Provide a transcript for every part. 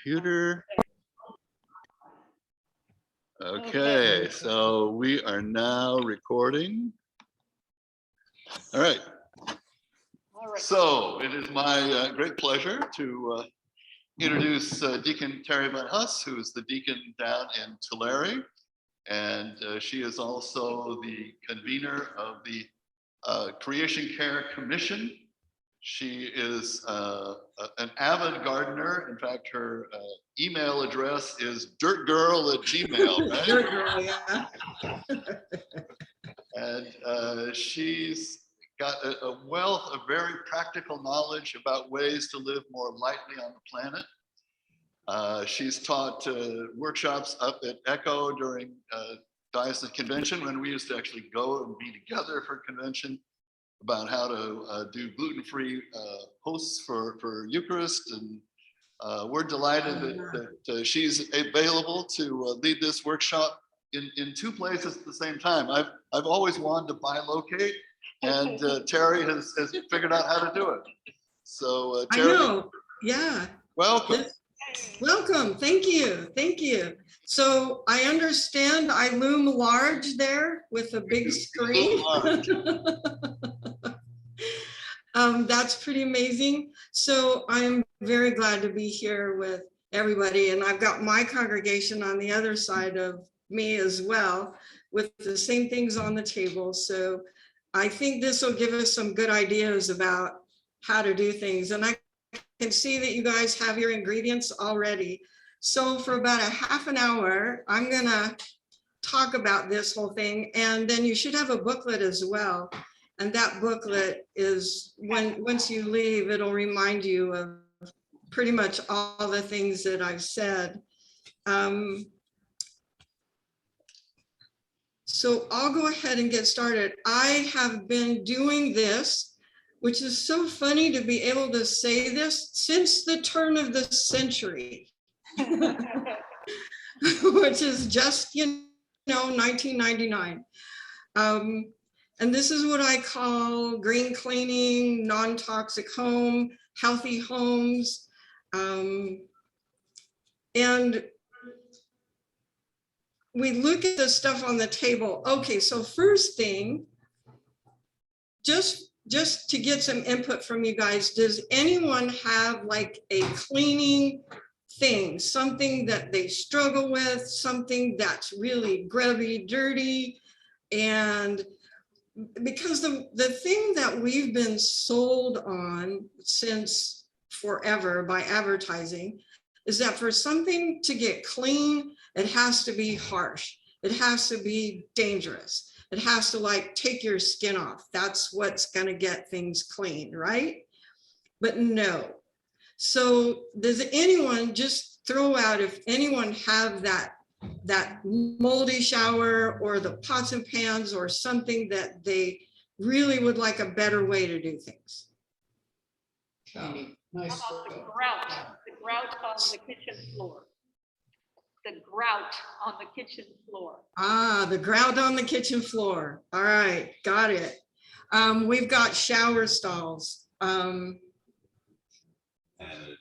computer. Okay, so we are now recording. All right. So it is my great pleasure to introduce Deacon Teri Van Huss, who is the deacon down in Tulare. And she is also the convener of the Creation Care Commission. She is an avid gardener. In fact, her email address is dirtgirl@gmail, right? Dirt girl, yeah. And she's got a wealth of very practical knowledge about ways to live more lightly on the planet. She's taught workshops up at ECHO during Diocese Convention, when we used to actually go and be together for convention, about how to do gluten-free hosts for Eucharist. And we're delighted that she's available to lead this workshop in two places at the same time. I've always wanted to bilocate, and Teri has figured out how to do it. So Teri, I know, yeah. Welcome. Welcome, thank you, thank you. So I understand I loom large there with a big screen. That's pretty amazing. So I'm very glad to be here with everybody, and I've got my congregation on the other side of me as well, with the same things on the table. So I think this will give us some good ideas about how to do things. And I can see that you guys have your ingredients already. So for about a half an hour, I'm gonna talk about this whole thing, and then you should have a booklet as well. And that booklet is, once you leave, it'll remind you of pretty much all the things that I've said. So I'll go ahead and get started. I have been doing this, which is so funny to be able to say this, since the turn of the century, which is just, 1999. And this is what I call green cleaning, non-toxic home, healthy homes. And we look at the stuff on the table. Okay, so first thing, just to get some input from you guys, does anyone have like a cleaning thing, something that they struggle with, something that's really grubby, dirty? And because the thing that we've been sold on since forever by advertising is that for something to get clean, it has to be harsh. It has to be dangerous. It has to like take your skin off. That's what's gonna get things clean, right? But no. So does anyone just throw out, if anyone have that moldy shower or the pots and pans or something that they really would like a better way to do things? Nice. How about the grout on the kitchen floor. The grout on the kitchen floor. Ah, the grout on the kitchen floor. All right, got it. We've got shower stalls. And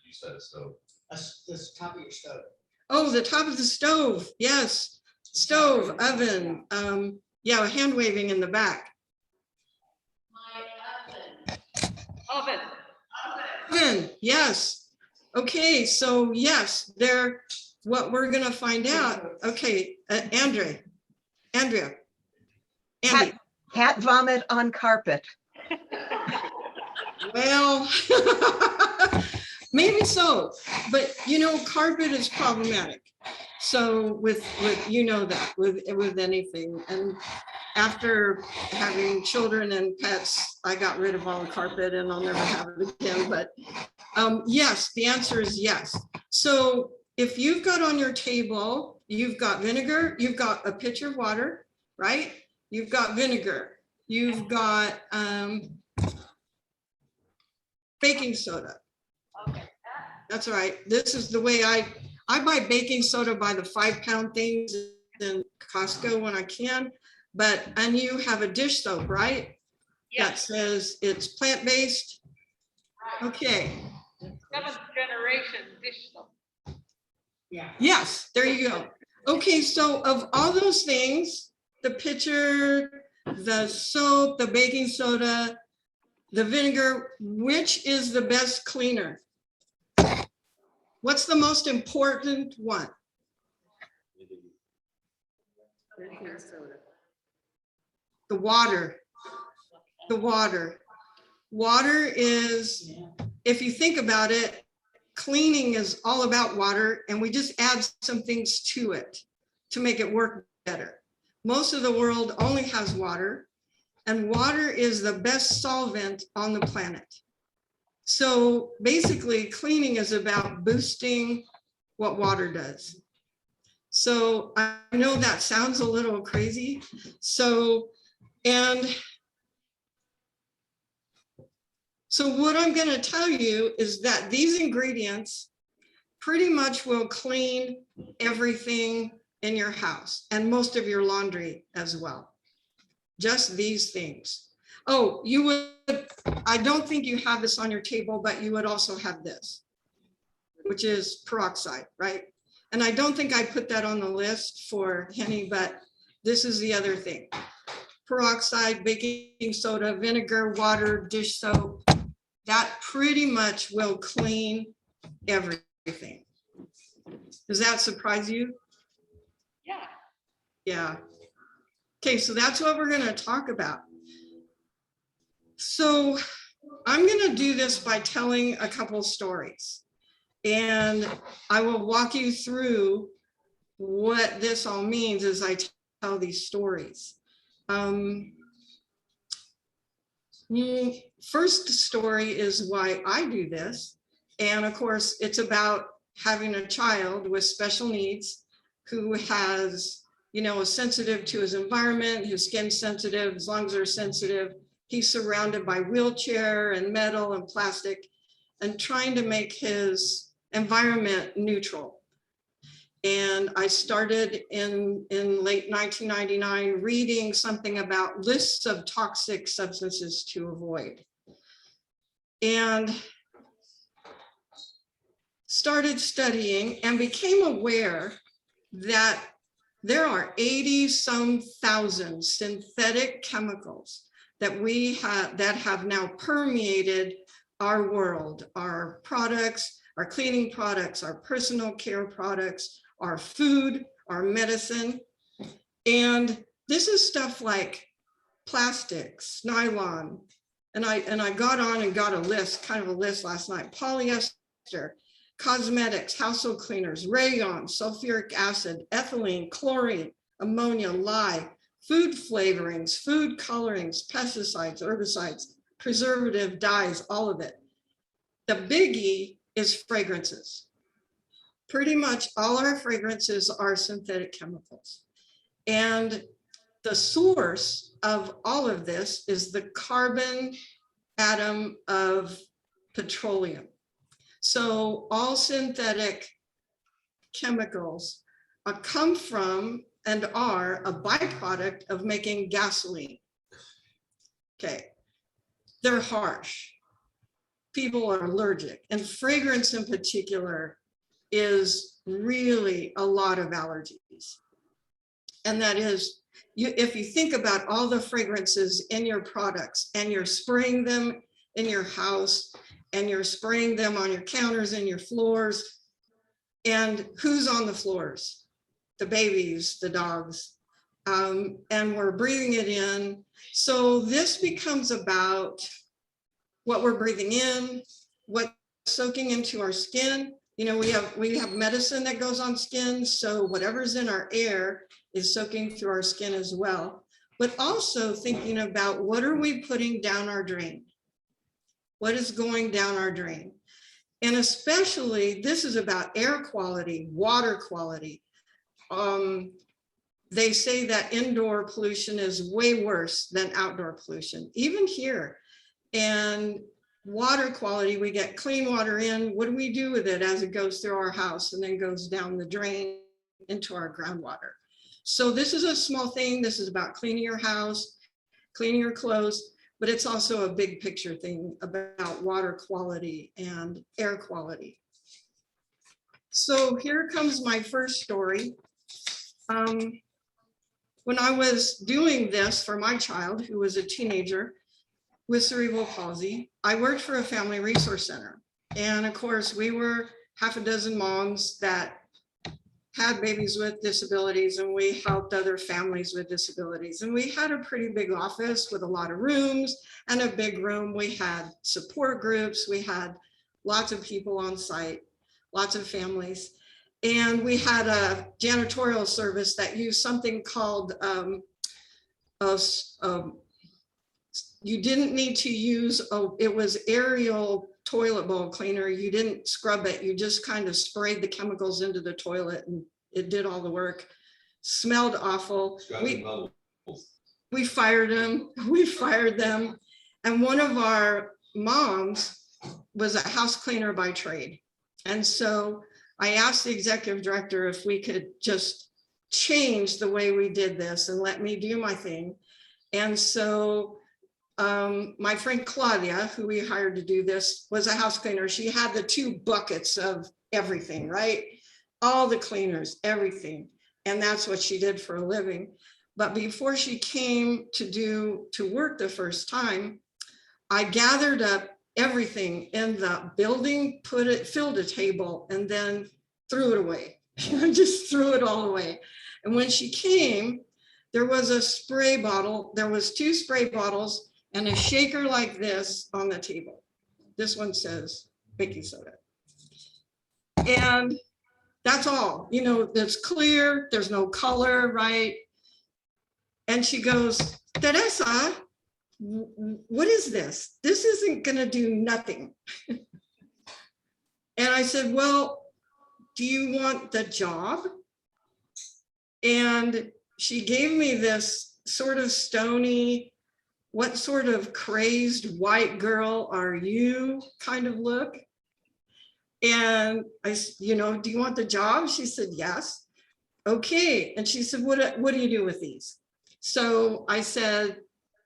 you said stove. That's the top of your stove. Oh, the top of the stove. Yes, stove, oven. Yeah, hand waving in the back. Oven. Oven, yes. Okay, so yes, what we're gonna find out. Okay, Andrea. Andy. Cat vomit on carpet. Well, maybe so, but carpet is problematic. So with that, with anything. And after having children and pets, I got rid of all the carpet and I'll never have it again. But yes, the answer is yes. So if you've got on your table, you've got vinegar, you've got a pitcher of water, right? You've got vinegar, you've got baking soda. Okay. That's right. This is the way I buy baking soda by the 5-pound things in Costco when I can. And you have a dish soap, right? Yes. That says it's plant-based. Right. Okay. 7th generation dish soap. Yeah. Yes, there you go. Okay, so of all those things, the pitcher, the soap, the baking soda, the vinegar, which is the best cleaner? What's the most important one? The water. The water. Water is, if you think about it, cleaning is all about water, and we just add some things to it to make it work better. Most of the world only has water, and water is the best solvent on the planet. So basically, cleaning is about boosting what water does. So I know that sounds a little crazy. So what I'm going to tell you is that these ingredients pretty much will clean everything in your house and most of your laundry as well. Just these things. Oh, you would, I don't think you have this on your table, but you would also have this, which is peroxide, right? And I don't think I put that on the list for Henny, but this is the other thing. Peroxide, baking soda, vinegar, water, dish soap, that pretty much will clean everything. Does that surprise you? Yeah. Yeah. Okay, so that's what we're going to talk about. So I'm going to do this by telling a couple stories, and I will walk you through what this all means as I tell these stories. First story is why I do this. And of course, it's about having a child with special needs who has, is sensitive to his environment, his skin's sensitive, his lungs are sensitive. He's surrounded by wheelchair and metal and plastic, and trying to make his environment neutral. And I started in late 1999 reading something about lists of toxic substances to avoid. And started studying and became aware that there are 80-some thousand synthetic chemicals that we have that have now permeated our world, our products, our cleaning products, our personal care products, our food, our medicine. And this is stuff like plastics, nylon. And I got on and got a list, kind of a list last night. Polyester, cosmetics, household cleaners, rayon, sulfuric acid, ethylene, chlorine, ammonia, lye, food flavorings, food colorings, pesticides, herbicides, preservative, dyes, all of it. The biggie is fragrances. Pretty much all our fragrances are synthetic chemicals. And the source of all of this is the carbon atom of petroleum. So all synthetic chemicals come from and are a byproduct of making gasoline. Okay, they're harsh. People are allergic, and fragrance in particular is really a lot of allergies. And that is, if you think about all the fragrances in your products and you're spraying them in your house and you're spraying them on your counters and your floors, and who's on the floors? The babies, the dogs, and we're breathing it in. So this becomes about what we're breathing in, what's soaking into our skin. We have medicine that goes on skin, so whatever's in our air is soaking through our skin as well. But also thinking about, what are we putting down our drain? What is going down our drain? And especially, this is about air quality, water quality. They say that indoor pollution is way worse than outdoor pollution, even here. And water quality, we get clean water in. What do we do with it as it goes through our house and then goes down the drain into our groundwater? So this is a small thing. This is about cleaning your house, cleaning your clothes, but it's also a big picture thing about water quality and air quality. So here comes my first story. When I was doing this for my child, who was a teenager with cerebral palsy, I worked for a family resource center. And of course, we were half a dozen moms that had babies with disabilities, and we helped other families with disabilities. And we had a pretty big office with a lot of rooms and a big room. We had support groups. We had lots of people on site, lots of families. And we had a janitorial service that used something called, you didn't need to use, it was aerial toilet bowl cleaner. You didn't scrub it. You just kind of sprayed the chemicals into the toilet and it did all the work. Smelled awful. We fired them. We fired them. And one of our moms was a house cleaner by trade. And so I asked the executive director if we could just change the way we did this and let me do my thing. And so my friend Claudia, who we hired to do this, was a house cleaner. She had the 2 buckets of everything, right? All the cleaners, everything. And that's what she did for a living. But before she came to work the first time, I gathered up everything in the building, filled a table, and then threw it away. I just threw it all away. And when she came, there was a spray bottle. There was 2 spray bottles and a shaker like this on the table. This one says baking soda. And that's all, you know, it's clear, there's no color, right? And she goes, Teresa, what is this? This isn't gonna do nothing. And I said, well, do you want the job? And she gave me this sort of stony, what sort of crazed white girl are you kind of look. And I said, you know, do you want the job? She said, yes. Okay. And she said, what do you do with these? So I said,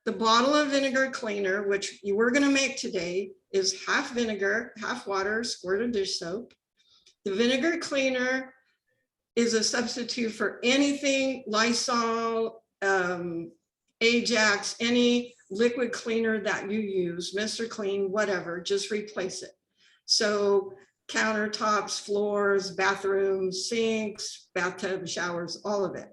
the bottle of vinegar cleaner, which you were going to make today, is half vinegar, half water, squirt of dish soap. The vinegar cleaner is a substitute for anything, Lysol, Ajax, any liquid cleaner that you use, Mr. Clean, whatever, just replace it. So countertops, floors, bathrooms, sinks, bathtub, showers, all of it.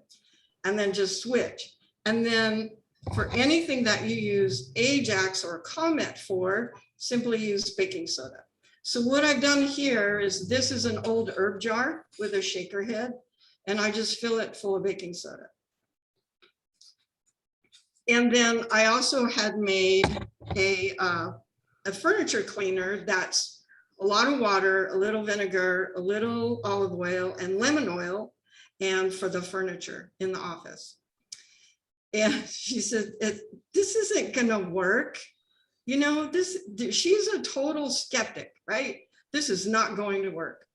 And then just switch. And then for anything that you use Ajax or Comet for, simply use baking soda. So what I've done here is, this is an old herb jar with a shaker head, and I just fill it full of baking soda. And then I also had made a furniture cleaner that's a lot of water, a little vinegar, a little olive oil and lemon oil, and for the furniture in the office. And she said, this isn't gonna work. You know, she's a total skeptic, right? This is not going to work.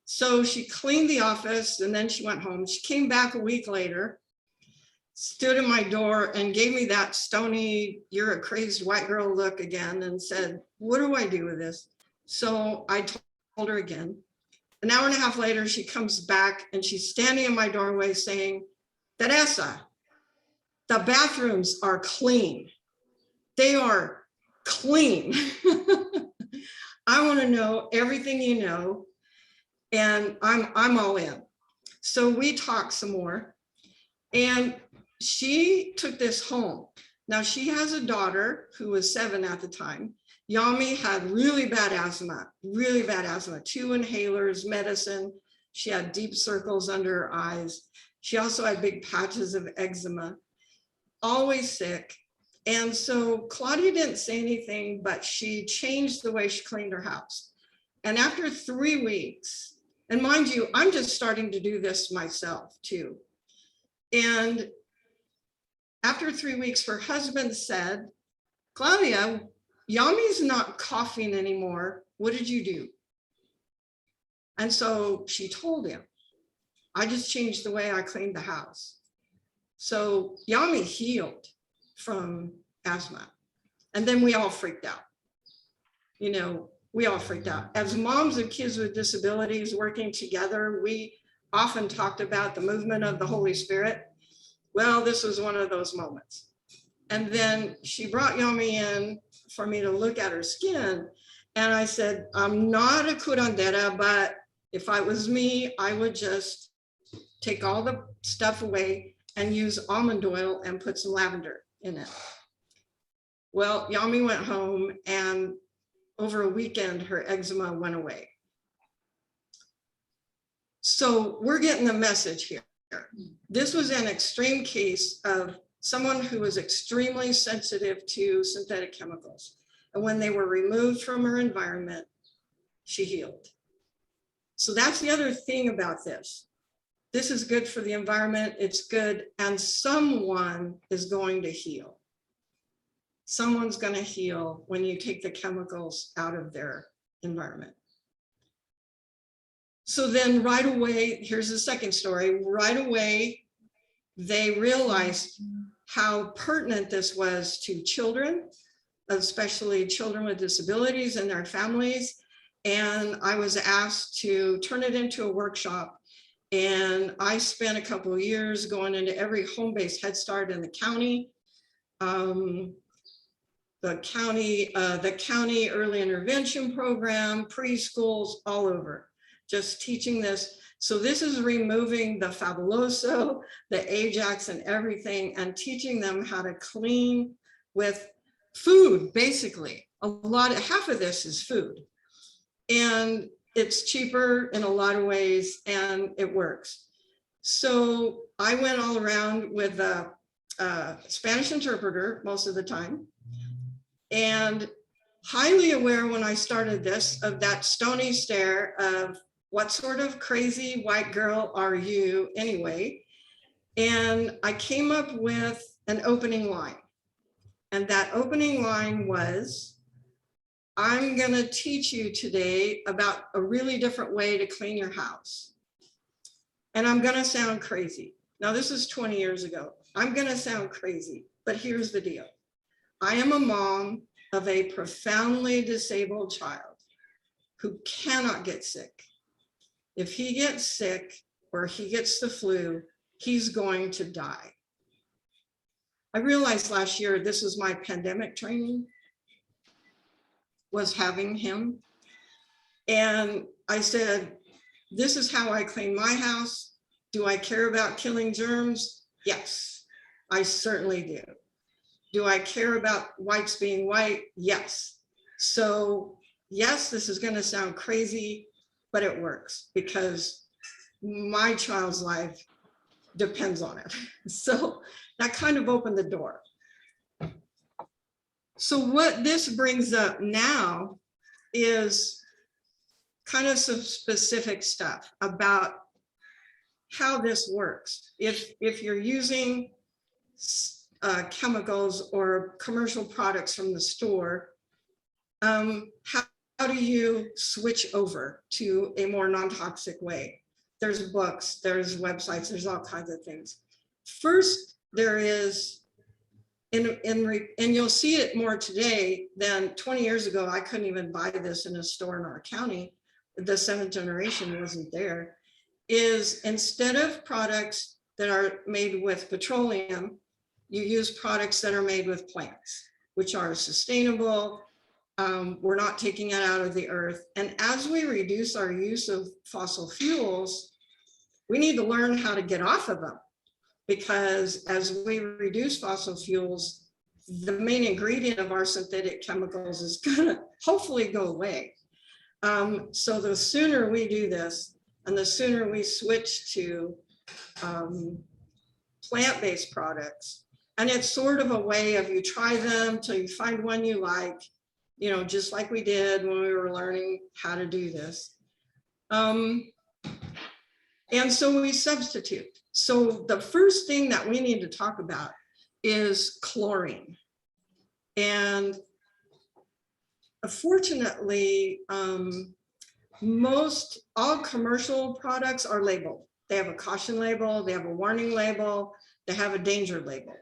So she cleaned the office and then she went home. She came back a week later, stood in my door and gave me that stony, you're a crazed white girl look again, and said, what do I do with this? So I told her again. An hour and a half later, she comes back and she's standing in my doorway saying, Teresa, the bathrooms are clean. They are clean. I want to know everything you know, and I'm all in. So we talked some more, and she took this home. Now she has a daughter who was 7 at the time. Yami had really bad asthma, 2 inhalers, medicine. She had deep circles under her eyes. She also had big patches of eczema, always sick. And so Claudia didn't say anything, but she changed the way she cleaned her house. And after 3 weeks, and mind you, I'm just starting to do this myself too. And after 3 weeks, her husband said, Claudia, Yami's not coughing anymore. What did you do? And so she told him, I just changed the way I cleaned the house. So Yami healed from asthma. And then we all freaked out. You know, we all freaked out. As moms of kids with disabilities working together, we often talked about the movement of the Holy Spirit. Well, this was one of those moments. And then she brought Yami in for me to look at her skin. And I said, I'm not a curandera, but if I was me, I would just take all the stuff away and use almond oil and put some lavender in it. Well, Yami went home and over a weekend, her eczema went away. So we're getting the message here. This was an extreme case of someone who was extremely sensitive to synthetic chemicals. And when they were removed from her environment, she healed. So that's the other thing about this. This is good for the environment, it's good, and someone is going to heal. Someone's going to heal when you take the chemicals out of their environment. So then right away, here's the second story. Right away, they realized how pertinent this was to children, especially children with disabilities and their families. And I was asked to turn it into a workshop. And I spent a couple of years going into every home-based Head Start in the county. The county early intervention program, preschools, all over, just teaching this. So this is removing the fabuloso, the Ajax and everything, and teaching them how to clean with food, basically. Half of this is food. And it's cheaper in a lot of ways and it works. So I went all around with a Spanish interpreter most of the time, and highly aware when I started this of that stony stare of what sort of crazy white girl are you anyway? And I came up with an opening line. And that opening line was, I'm gonna teach you today about a really different way to clean your house. And I'm gonna sound crazy. Now this is 20 years ago. I'm gonna sound crazy, but here's the deal. I am a mom of a profoundly disabled child who cannot get sick. If he gets sick or he gets the flu, he's going to die. I realized last year this was my pandemic training, was having him. And I said, this is how I clean my house. Do I care about killing germs? Yes, I certainly do. Do I care about whites being white? Yes. So yes, this is going to sound crazy, but it works because my child's life depends on it. So that kind of opened the door. So what this brings up now is kind of some specific stuff about how this works. If you're using chemicals or commercial products from the store, how do you switch over to a more non-toxic way? There's books, there's websites, there's all kinds of things. First, there is, and you'll see it more today than 20 years ago. I couldn't even buy this in a store in our county. The seventh generation wasn't there. Is instead of products that are made with petroleum, you use products that are made with plants, which are sustainable. We're not taking it out of the earth. And as we reduce our use of fossil fuels, we need to learn how to get off of them, because as we reduce fossil fuels, the main ingredient of our synthetic chemicals is gonna hopefully go away. So the sooner we do this, and the sooner we switch to plant-based products, and it's sort of a way of you try them till you find one you like, you know, just like we did when we were learning how to do this. And so we substitute. So the first thing that we need to talk about is chlorine. And fortunately, all commercial products are labeled. They have a caution label, they have a warning label, they have a danger label.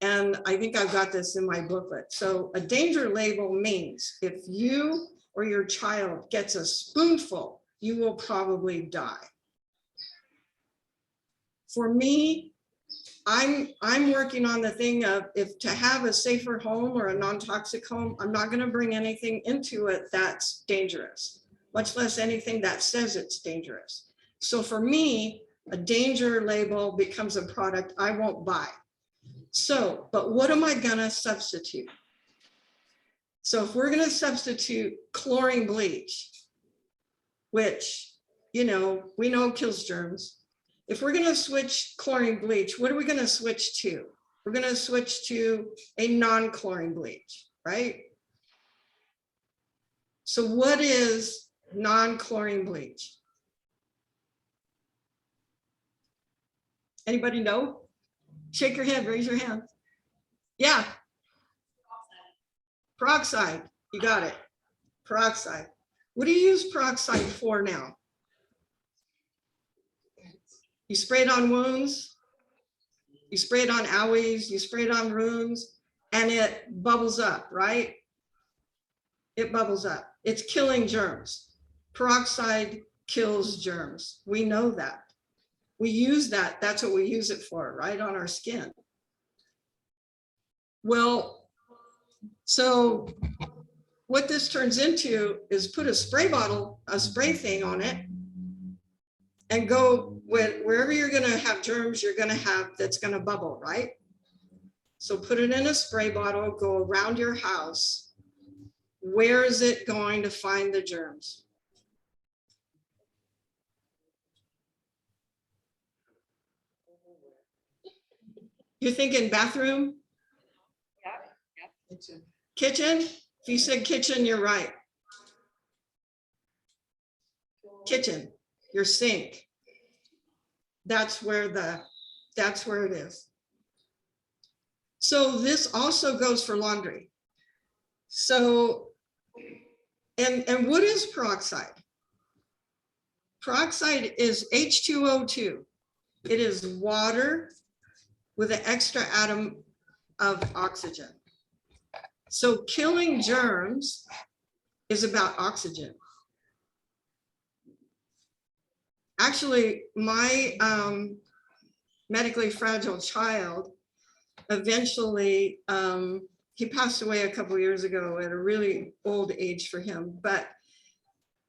And I think I've got this in my booklet. So a danger label means if you or your child gets a spoonful, you will probably die. For me, I'm working on the thing of, if to have a safer home or a non-toxic home, I'm not going to bring anything into it that's dangerous, much less anything that says it's dangerous. So for me, a danger label becomes a product I won't buy. So, but what am I going to substitute? So if we're going to substitute chlorine bleach, which, you know, we know kills germs. If we're going to switch chlorine bleach, what are we going to switch to? We're going to switch to a non-chlorine bleach, right? So what is non-chlorine bleach? Anybody know? Shake your head, raise your hand. Yeah. Peroxide, you got it. Peroxide. What do you use peroxide for now? You spray it on wounds, you spray it on owies, you spray it on wounds, and it bubbles up, right? It bubbles up. It's killing germs. Peroxide kills germs. We know that. We use that. That's what we use it for, right? On our skin. Well, so what this turns into is put a spray bottle, a spray thing on it, and go with wherever you're going to have germs, you're going to have that's going to bubble, right? So put it in a spray bottle, go around your house. Where is it going to find the germs? You're thinking bathroom? Yeah. Kitchen? If you said kitchen, you're right. Kitchen, your sink. That's where it is. So this also goes for laundry. So, and what is peroxide? Peroxide is H2O2. It is water with an extra atom of oxygen. So killing germs is about oxygen. Actually, my medically fragile child, eventually, he passed away a couple of years ago at a really old age for him, but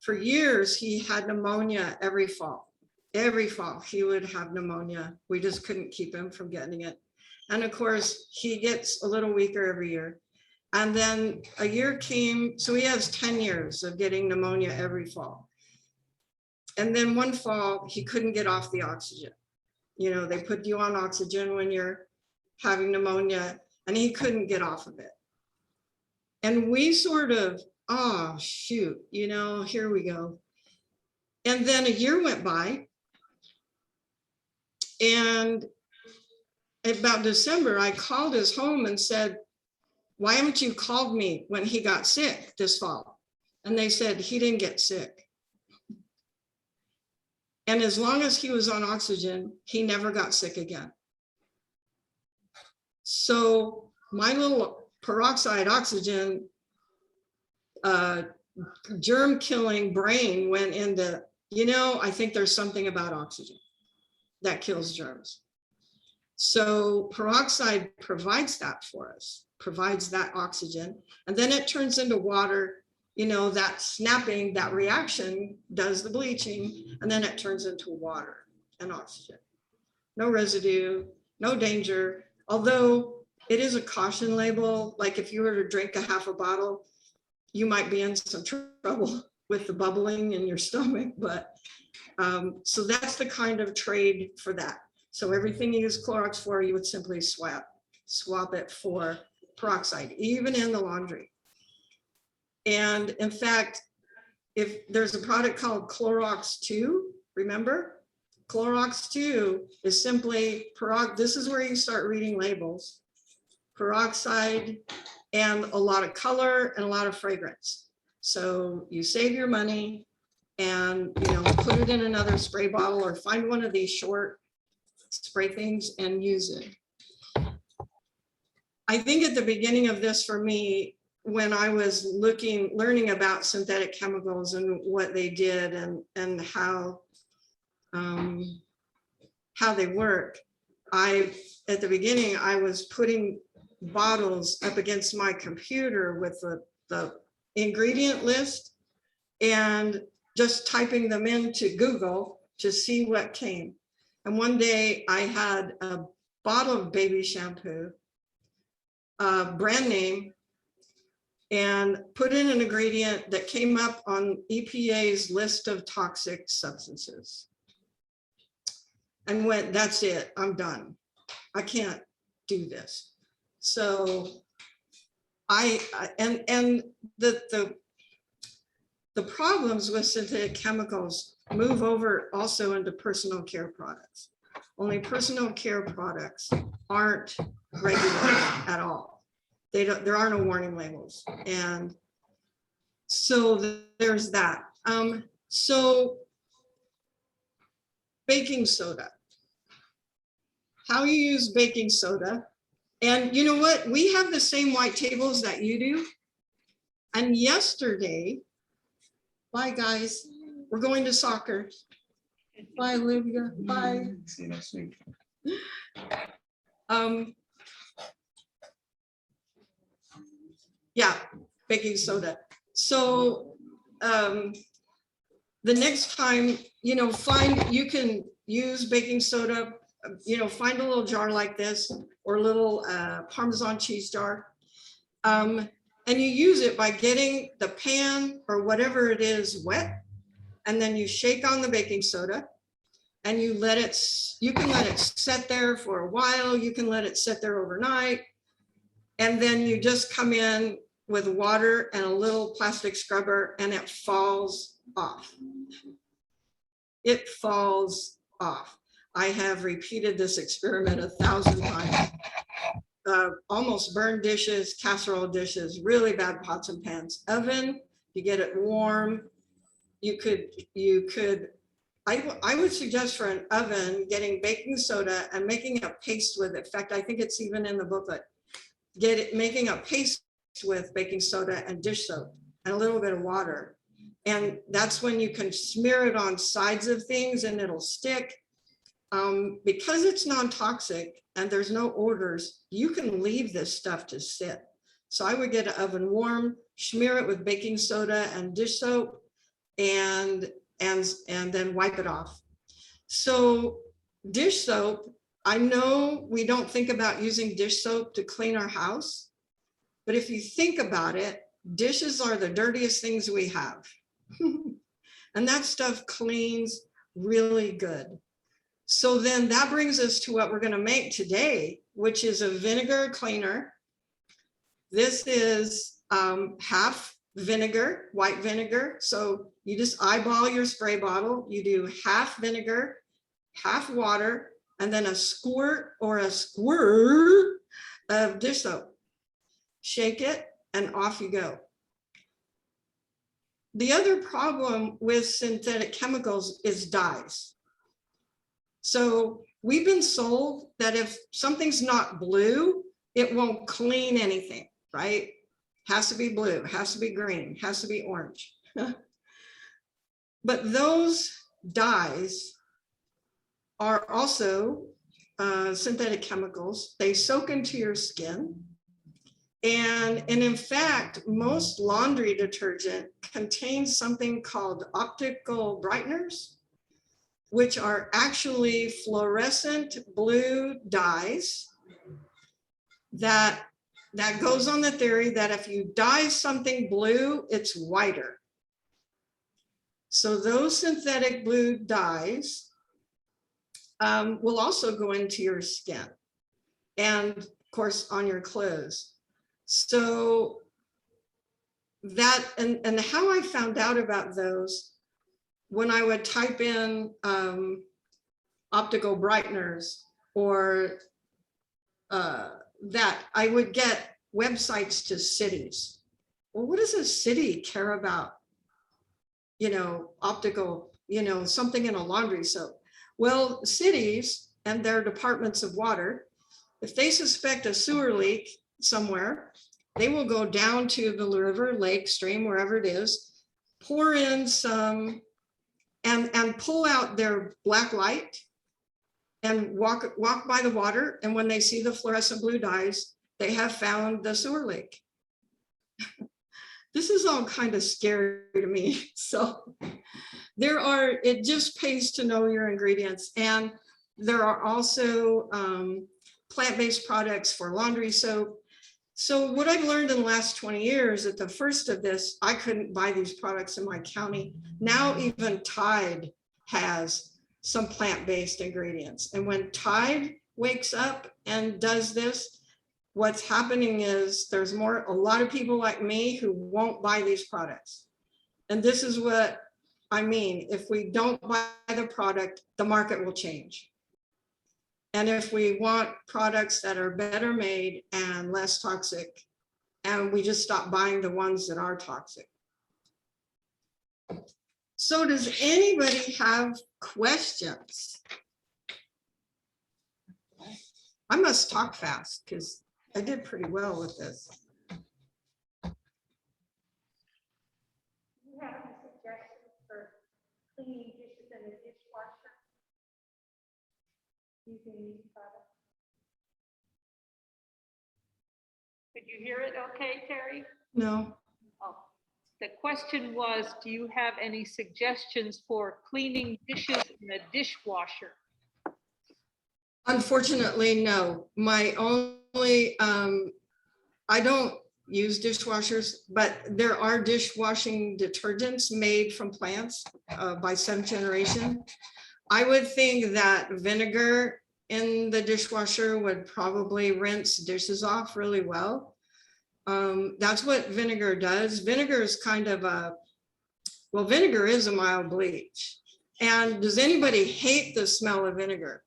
for years he had pneumonia every fall. Every fall he would have pneumonia. We just couldn't keep him from getting it. And of course, he gets a little weaker every year. And then a year came, so he has 10 years of getting pneumonia every fall. And then one fall, he couldn't get off the oxygen. You know, they put you on oxygen when you're having pneumonia, and he couldn't get off of it. And we sort of, oh, shoot, you know, here we go. And then a year went by, and about December, I called his home and said, why haven't you called me when he got sick this fall? And they said, he didn't get sick. And as long as he was on oxygen, he never got sick again. So my little peroxide oxygen germ killing brain went into, you know, I think there's something about oxygen that kills germs. So peroxide provides that for us, provides that oxygen, and then it turns into water. You know, that snapping, that reaction does the bleaching, and then it turns into water and oxygen. No residue, no danger, although it is a caution label. Like if you were to drink a half a bottle, you might be in some trouble with the bubbling in your stomach, but so that's the kind of trade for that. So everything you use Clorox for, you would simply swap it for peroxide, even in the laundry. And in fact, if there's a product called Clorox 2, remember? Clorox 2 is simply, this is where you start reading labels, peroxide and a lot of color and a lot of fragrance. So you save your money and, you know, put it in another spray bottle or find one of these short spray things and use it. I think at the beginning of this for me, when I was learning about synthetic chemicals and what they did and how they work, at the beginning, I was putting bottles up against my computer with the ingredient list and just typing them into Google to see what came. And one day I had a bottle of baby shampoo, brand name, and put in an ingredient that came up on EPA's list of toxic substances. And went, that's it, I'm done. I can't do this. So the problems with synthetic chemicals move over also into personal care products. Only personal care products aren't regulated at all. There are no warning labels. And so there's that. So baking soda. How you use baking soda. And you know what? We have the same white tables that you do. And yesterday, bye guys, we're going to soccer. Bye, Olivia. Bye. See you next week. Yeah, baking soda. So the next time, you can use baking soda, find a little jar like this or a little Parmesan cheese jar. And you use it by getting the pan or whatever it is wet. And then you shake on the baking soda and you can let it sit there for a while. You can let it sit there overnight. And then you just come in with water and a little plastic scrubber and it falls off. It falls off. I have repeated this experiment 1,000 times. Almost burned dishes, casserole dishes, really bad pots and pans. Oven, you get it warm. I would suggest for an oven, getting baking soda and making a paste with it. In fact, I think it's even in the booklet. Making a paste with baking soda and dish soap and a little bit of water. And that's when you can smear it on sides of things and it'll stick. Because it's non-toxic and there's no odors, you can leave this stuff to sit. So I would get an oven warm, smear it with baking soda and dish soap, and then wipe it off. So dish soap, I know we don't think about using dish soap to clean our house, but if you think about it, dishes are the dirtiest things we have. And that stuff cleans really good. So then that brings us to what we're going to make today, which is a vinegar cleaner. This is half vinegar, white vinegar. So you just eyeball your spray bottle. You do half vinegar, half water, and then a squirt or a squirt of dish soap. Shake it and off you go. The other problem with synthetic chemicals is dyes. So we've been sold that if something's not blue, it won't clean anything, right? Has to be blue, has to be green, has to be orange. But those dyes are also synthetic chemicals. They soak into your skin. And in fact, most laundry detergent contains something called optical brighteners, which are actually fluorescent blue dyes that goes on the theory that if you dye something blue, it's whiter. So those synthetic blue dyes will also go into your skin and of course on your clothes. So that, and how I found out about those, when I would type in optical brighteners or that, I would get websites to cities. Well, what does a city care about, optical, something in a laundry soap? Well, cities and their departments of water, if they suspect a sewer leak somewhere, they will go down to the river, lake, stream, wherever it is, pour in some and pull out their black light and walk by the water. And when they see the fluorescent blue dyes, they have found the sewer leak. This is all kind of scary to me. So it just pays to know your ingredients. And there are also plant-based products for laundry soap. So what I've learned in the last 20 years, at the first of this, I couldn't buy these products in my county. Now even Tide has some plant-based ingredients. And when Tide wakes up and does this, what's happening is there's a lot of people like me who won't buy these products. And this is what I mean. If we don't buy the product, the market will change. And if we want products that are better made and less toxic, and we just stop buying the ones that are toxic. So does anybody have questions? I must talk fast because I did pretty well with this. Do you have any suggestions for cleaning dishes in the dishwasher using these products? Could you hear it okay, Terry? No, Oh, the question was, do you have any suggestions for cleaning dishes in a dishwasher? unfortunately, no. My only, I don't use dishwashers, but there are dishwashing detergents made from plants by 7th generation. I would think that vinegar in the dishwasher would probably rinse dishes off really well. That's what vinegar does. Vinegar is kind of vinegar is a mild bleach. And does anybody hate the smell of vinegar?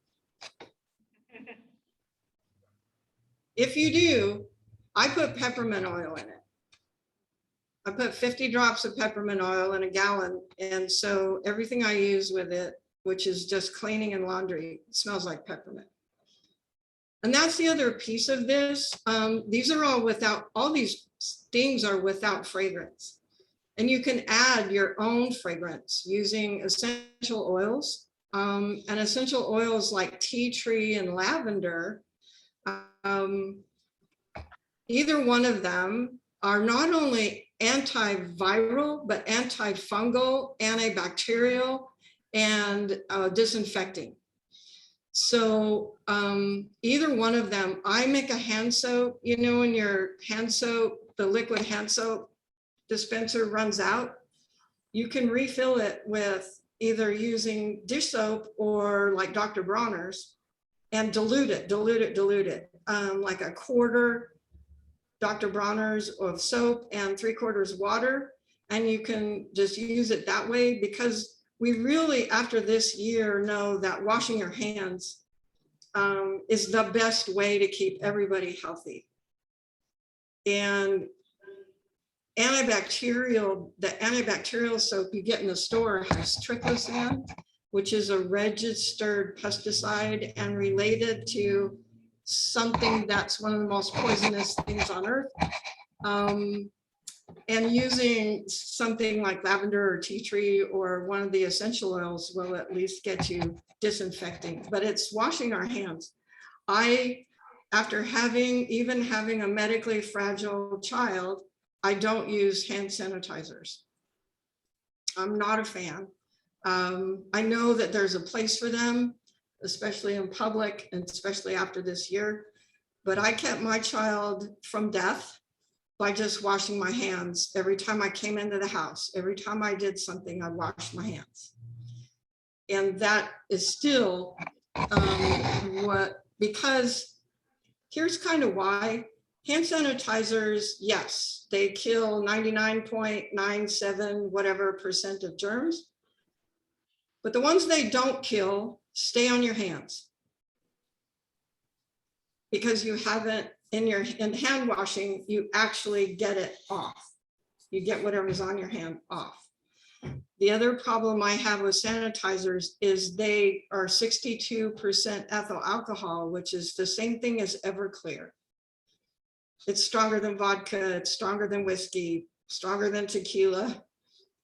If you do, I put peppermint oil in it. I put 50 drops of peppermint oil in a gallon. And so everything I use with it, which is just cleaning and laundry, smells like peppermint. And that's the other piece of this. These are all these things are without fragrance. And you can add your own fragrance using essential oils. And essential oils like tea tree and lavender, either one of them are not only antiviral, but antifungal, antibacterial, and disinfecting. So either one of them, I make a hand soap, you know, when your hand soap, the liquid hand soap dispenser runs out, you can refill it with either using dish soap or like Dr. Bronner's and dilute it, like a quarter Dr. Bronner's of soap and 3/4 water. And you can just use it that way, because we really, after this year, know that washing your hands is the best way to keep everybody healthy. And the antibacterial soap you get in the store has triclosan, which is a registered pesticide and related to something that's one of the most poisonous things on earth. And using something like lavender or tea tree or one of the essential oils will at least get you disinfecting, but it's washing our hands. After even having a medically fragile child, I don't use hand sanitizers. I'm not a fan. I know that there's a place for them, especially in public and especially after this year, but I kept my child from death by just washing my hands. Every time I came into the house, every time I did something, I washed my hands. And that is still because here's kind of why. Hand sanitizers, yes, they kill 99.97 whatever % of germs, but the ones they don't kill stay on your hands, because you haven't, in hand washing, you actually get it off. You get whatever's on your hand off. The other problem I have with sanitizers is they are 62% ethyl alcohol, which is the same thing as Everclear. It's stronger than vodka, it's stronger than whiskey, stronger than tequila.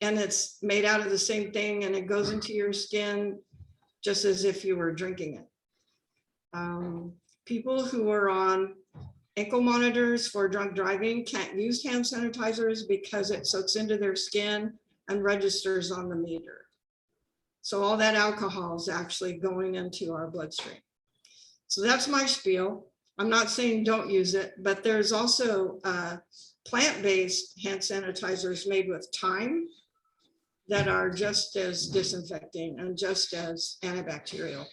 And it's made out of the same thing, and it goes into your skin just as if you were drinking it. People who are on ankle monitors for drunk driving can't use hand sanitizers because it soaks into their skin and registers on the meter. So all that alcohol is actually going into our bloodstream. So that's my spiel. I'm not saying don't use it, but there's also plant-based hand sanitizers made with thyme that are just as disinfecting and just as antibacterial.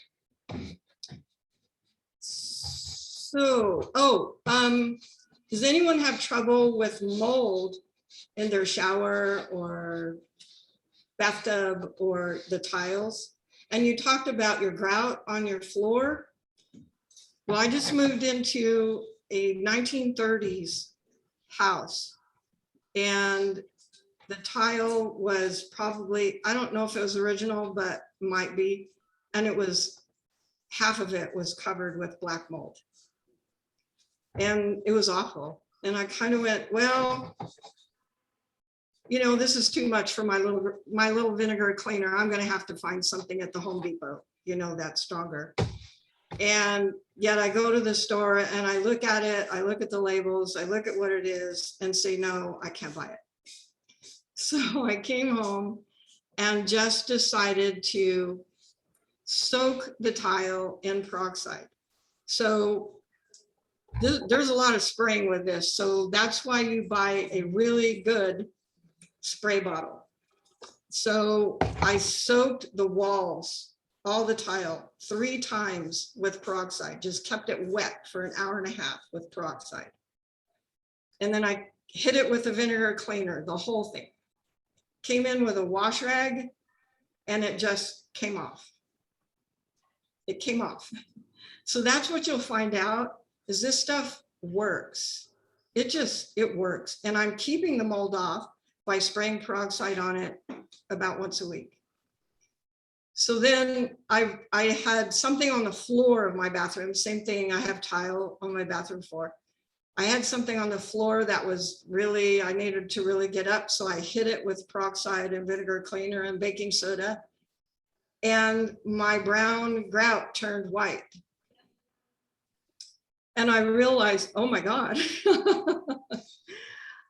So, does anyone have trouble with mold in their shower or bathtub or the tiles? And you talked about your grout on your floor. Well, I just moved into a 1930s house, and the tile was probably, I don't know if it was original, but might be. And it was, half of it was covered with black mold. And it was awful. And I kind of went, well, you know, this is too much for my little vinegar cleaner. I'm going to have to find something at the Home Depot, you know, that's stronger. And yet I go to the store and I look at it, I look at the labels, I look at what it is and say, no, I can't buy it. So I came home and just decided to soak the tile in peroxide. So there's a lot of spraying with this. So that's why you buy a really good spray bottle. So I soaked the walls, all the tile, 3 times with peroxide, just kept it wet for an hour and a half with peroxide. And then I hit it with a vinegar cleaner, the whole thing. Came in with a wash rag and it just came off. It came off. So that's what you'll find out is this stuff works. It works. And I'm keeping the mold off by spraying peroxide on it about once a week. So then I had something on the floor of my bathroom, same thing, I have tile on my bathroom floor. I had something on the floor that was really, I needed to really get up. So I hit it with peroxide and vinegar cleaner and baking soda. And my brown grout turned white. And I realized, oh my God,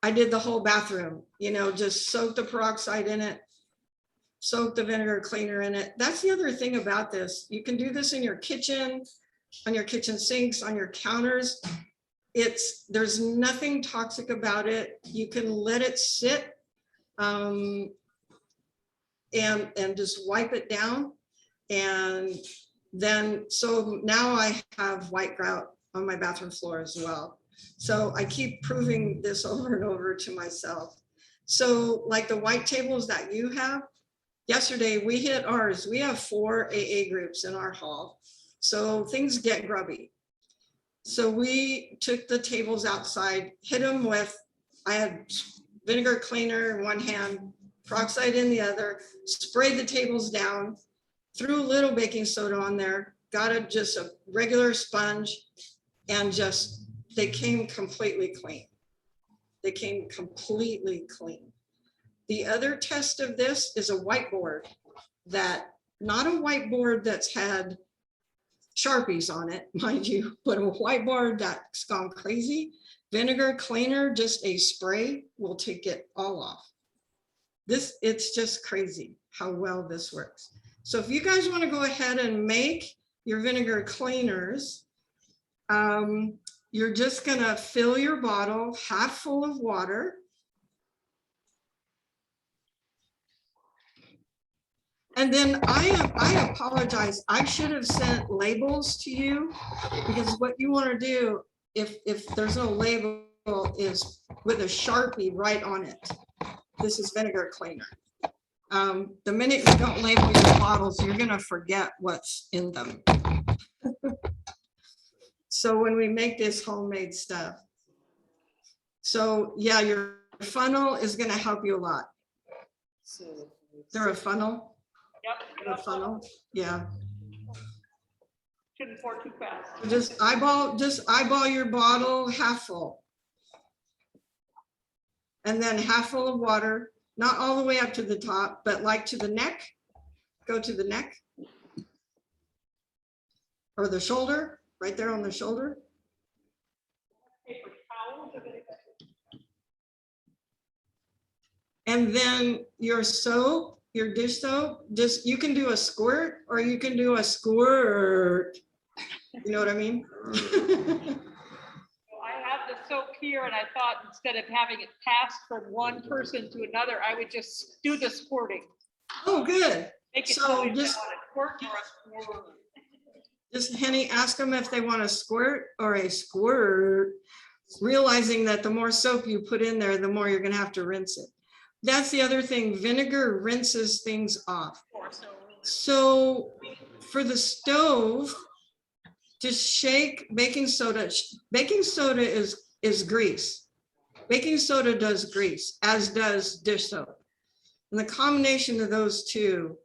I did the whole bathroom, you know, just soaked the peroxide in it, soaked the vinegar cleaner in it. That's the other thing about this. You can do this in your kitchen, on your kitchen sinks, on your counters. There's nothing toxic about it. You can let it sit and just wipe it down. And then, so now I have white grout on my bathroom floor as well. So I keep proving this over and over to myself. So like the white tables that you have, yesterday we hit ours. We have 4 AA groups in our hall. So things get grubby. So we took the tables outside, hit them with, I had vinegar cleaner in one hand, peroxide in the other, sprayed the tables down, threw a little baking soda on there, got just a regular sponge, and just, they came completely clean. They came completely clean. The other test of this is a whiteboard not a whiteboard that's had Sharpies on it, mind you, but a whiteboard that's gone crazy. Vinegar cleaner, just a spray, will take it all off. It's just crazy how well this works. So if you guys want to go ahead and make your vinegar cleaners, you're just gonna fill your bottle half full of water. And then I apologize. I should have sent labels to you, because what you want to do, if there's no label, is with a Sharpie right on it. This is vinegar cleaner. The minute you don't label your bottles, you're going to forget what's in them. So when we make this homemade stuff. So yeah, your funnel is going to help you a lot. Is there a funnel? Yep. A funnel, yeah. Shouldn't pour too fast. Just eyeball your bottle half full. and then half full of water, not all the way up to the top, but like to the neck. Go to the neck. Or the shoulder, right there on the shoulder. Paper towels or anything? And then your soap, your dish soap, just, you can do a squirt or you can do a squirt. You know what I mean? So I have the soap here and I thought instead of having it passed from one person to another, I would just do the squirting. Oh, good. Make it So so it's just- not a squirt or a squirt. Just Henny, ask them if they want a squirt or a squirt, realizing that the more soap you put in there, the more you're gonna have to rinse it. That's the other thing, vinegar rinses things off. So for the stove, just shake baking soda. Baking soda is grease. Baking soda does grease, as does dish soap. And the combination of those two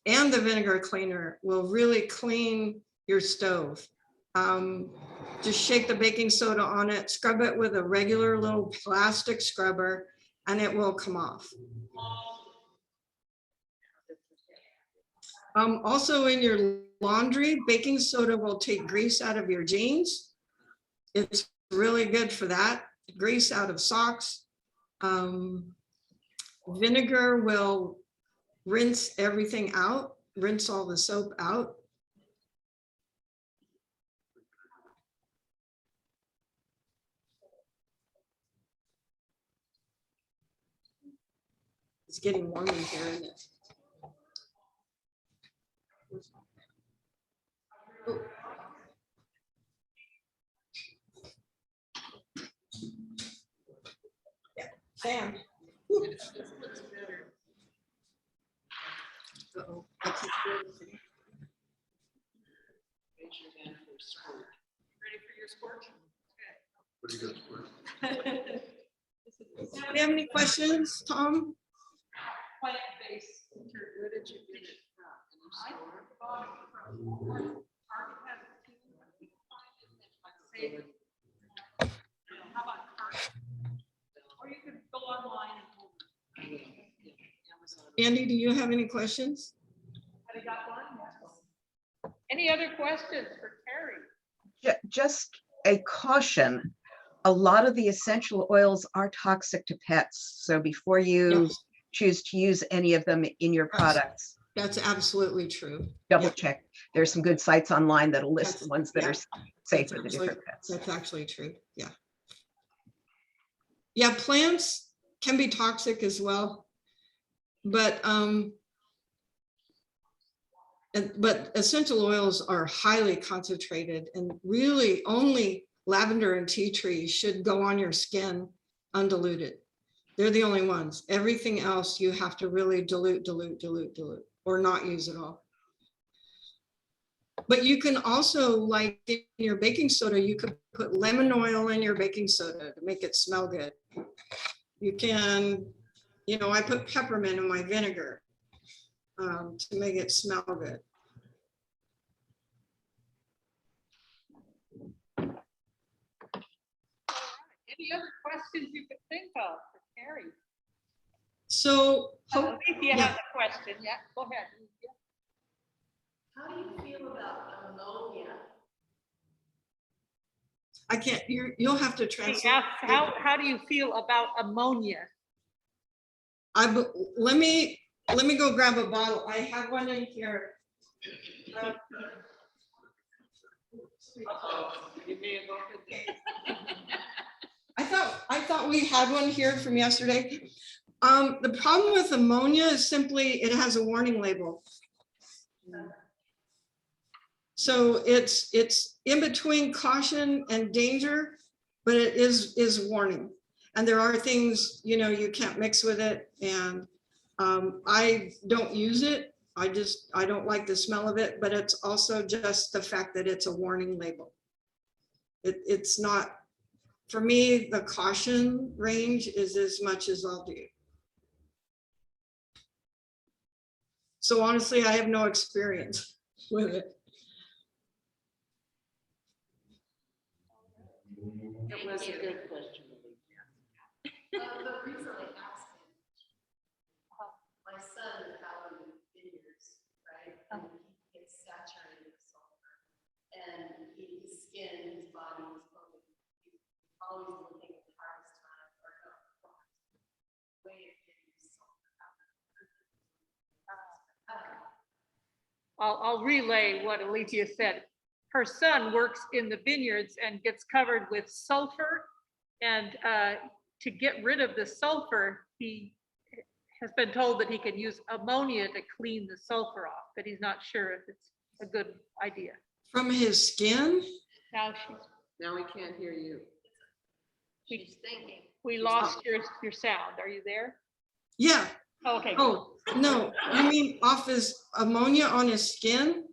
and the vinegar cleaner will really clean your stove. Just shake the baking soda on it, scrub it with a regular little plastic scrubber, and it will come off. Also in your laundry, baking soda will take grease out of your jeans. It's really good for that. Grease out of socks. Vinegar will rinse everything out, rinse all the soap out. It's getting warm in here, isn't it? Oh. Yeah, Sam. Ooh. Uh-oh. That's his favorite. Ready for your squirt? Pretty good squirt. Okay. Do you have any questions, Tom? Plant-based. Where did you get it from? I bought it from How about Target? Or you could go online and Andy, do you have any questions? have you got one? Any other questions for Terry? Just a caution. A lot of the essential oils are toxic to pets. So before you Yes, choose to use any of them in your products, that's absolutely true. double Yeah. check. There's some good sites online that'll list the That's- ones that yeah, are safe that's for the actually- different pets. That's actually true, yeah. Yeah, plants can be toxic as well. But but essential oils are highly concentrated, and really only lavender and tea tree should go on your skin undiluted. They're the only ones. Everything else you have to really dilute, or not use at all. But you can also, like in your baking soda, you could put lemon oil in your baking soda to make it smell good. You can, you know, I put peppermint in my vinegar to make it smell good. Any other questions you could think of for Terry? So, Alethea has a question. Yeah, go ahead. How do you feel about ammonia? I can't, you'll have to He translate. asks, how do you feel about ammonia? Let me go grab a bottle. I have one in here. I thought we had one here from yesterday. The problem with ammonia is simply it has a warning label. So it's in between caution and danger, but it is warning. And there are things, you know, you can't mix with it. And I don't use it. I don't like the smell of it, but it's also just the fact that it's a warning label. It's not, for me, the caution range is as much as I'll do. So honestly, I have no experience with it. That was a good question. The skin, his body, his clothing. He's always looking at the hardest time or way of getting sulfur out. I'll relay what Alethea said. Her son works in the vineyards and gets covered with sulfur. And to get rid of the sulfur, he has been told that he can use ammonia to clean the sulfur off, but he's not sure if it's a good idea. From his skin? Now Now we can't hear you. She's thinking. we lost your sound. Are you there? Yeah. Oh, okay. Oh, no, you mean off his ammonia on his skin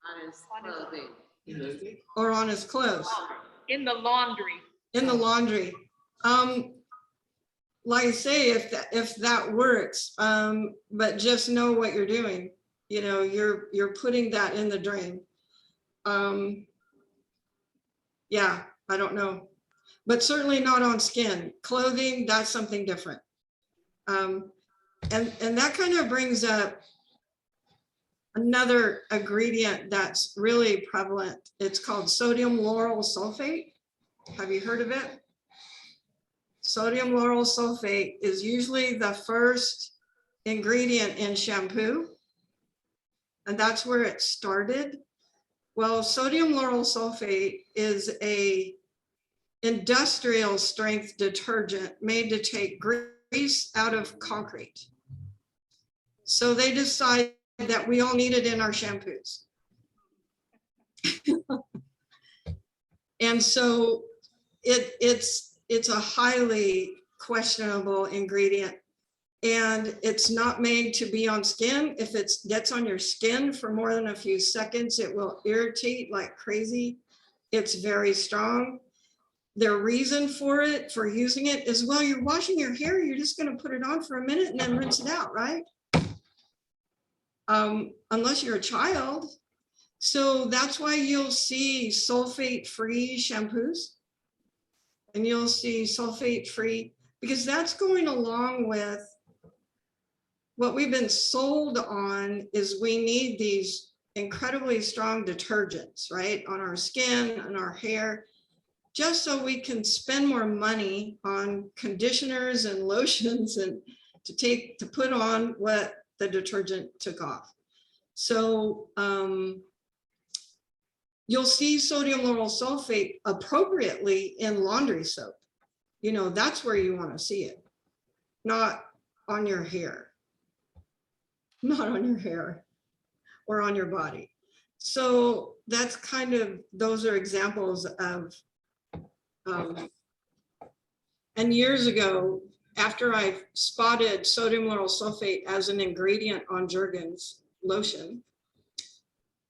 On his clothing. or on his clothes? In the laundry. In the laundry. Like I say, if that works, but just know what you're doing. You know, you're putting that in the drain. Yeah, I don't know, but certainly not on skin. Clothing, that's something different. And that kind of brings up another ingredient that's really prevalent. It's called sodium lauryl sulfate. Have you heard of it? Sodium lauryl sulfate is usually the first ingredient in shampoo, and that's where it started. Well, sodium lauryl sulfate is a industrial strength detergent made to take grease out of concrete. So they decided that we all need it in our shampoos. And so it's a highly questionable ingredient, and it's not made to be on skin. If it gets on your skin for more than a few seconds, it will irritate like crazy. It's very strong. The reason for using it is, well, you're washing your hair, you're just going to put it on for a minute and then rinse it out, right? Unless you're a child. So that's why you'll see sulfate-free shampoos, and you'll see sulfate-free, because that's going along with what we've been sold on is we need these incredibly strong detergents, right? On our skin and our hair, just so we can spend more money on conditioners and lotions and to put on what the detergent took off. So you'll see sodium lauryl sulfate appropriately in laundry soap. You know, that's where you want to see it, not on your hair, not on your hair or on your body. So that's kind of, those are examples of, and years ago, after I spotted sodium lauryl sulfate as an ingredient on Jergens lotion,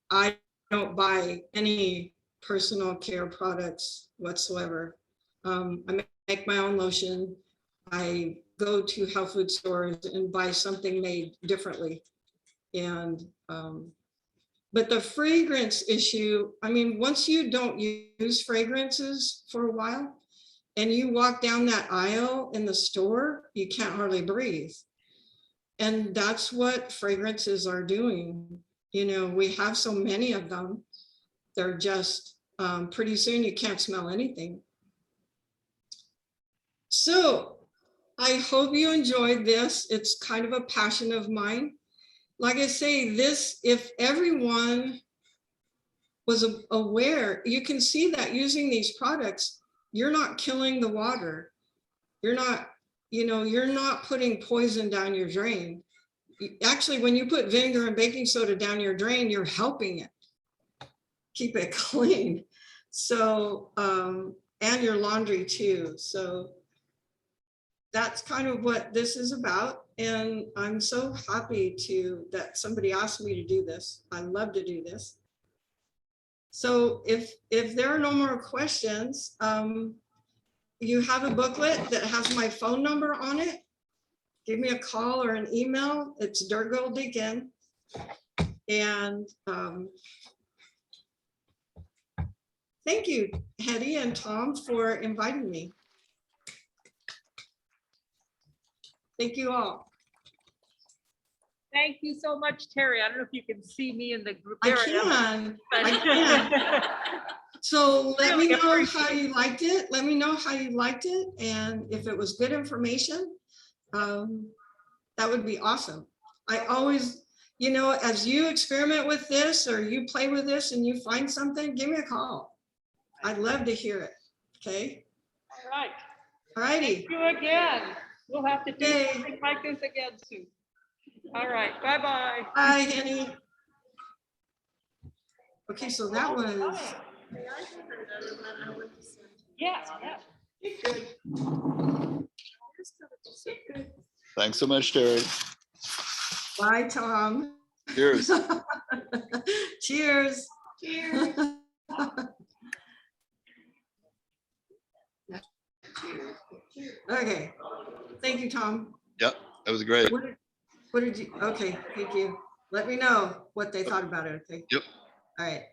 I don't buy any personal care products whatsoever. I make my own lotion. I go to health food stores and buy something made differently. And, but the fragrance issue, I mean, once you don't use fragrances for a while and you walk down that aisle in the store, you can't hardly breathe. And that's what fragrances are doing. You know, we have so many of them. They're just, pretty soon you can't smell anything. So I hope you enjoyed this. It's kind of a passion of mine. Like I say, this, if everyone was aware, you can see that using these products, you're not killing the water. You're not, you know, you're not putting poison down your drain. Actually, when you put vinegar and baking soda down your drain, you're helping it keep it clean. So, and your laundry too. So that's kind of what this is about. And I'm so happy that somebody asked me to do this. I love to do this. So if there are no more questions, you have a booklet that has my phone number on it. Give me a call or an email. It's Dirt Girl Deacon. And thank you, Hetty and Tom, for inviting me. Thank you all. Thank you so much, Terry. I don't know if you can see me in the group. I There can. but- I can. So let me Really know how appreciate you liked it. Let me know how you liked it. And if it was good information, that would be awesome. I always, you know, as you experiment with this or you play with this and you find something, give me a call. I'd love to hear it. Okay. All right. All righty. Thank you again. We'll have to do Yay. something like this again soon. All right. Bye-bye. Bye, Henny. Okay, so that was, Yeah, yeah. Thanks so much, Terry. bye, Tom. Cheers. Cheers. Cheers. Okay. Thank you, Tom. Yep, that was great. What did you, okay, thank you. Let me know what they thought about it, okay? Yep. All right.